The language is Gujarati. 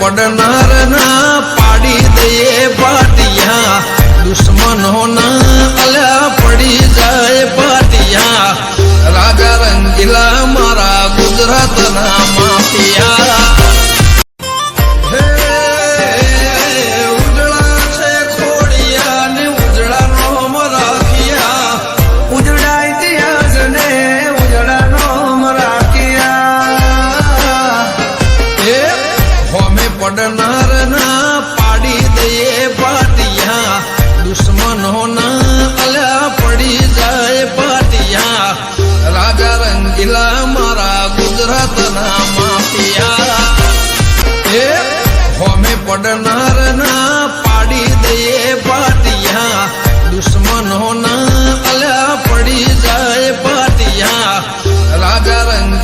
પડનાર ના પાડી દઈએ પાટિયા દુશ્મનો ના અલ્યા પડી જાય પાટિયા રાજા રંગીલા મારા ગુજરાત ના માફિયા પડનાર ના પાડી દઈએ પાટિયા દુશ્મનો ના અલ્યા પડી જાય પાટિયા રાજા રંગીલા મારા ગુજરાત ના માફિયા હોમે પડનાર ના પાડી દઈએ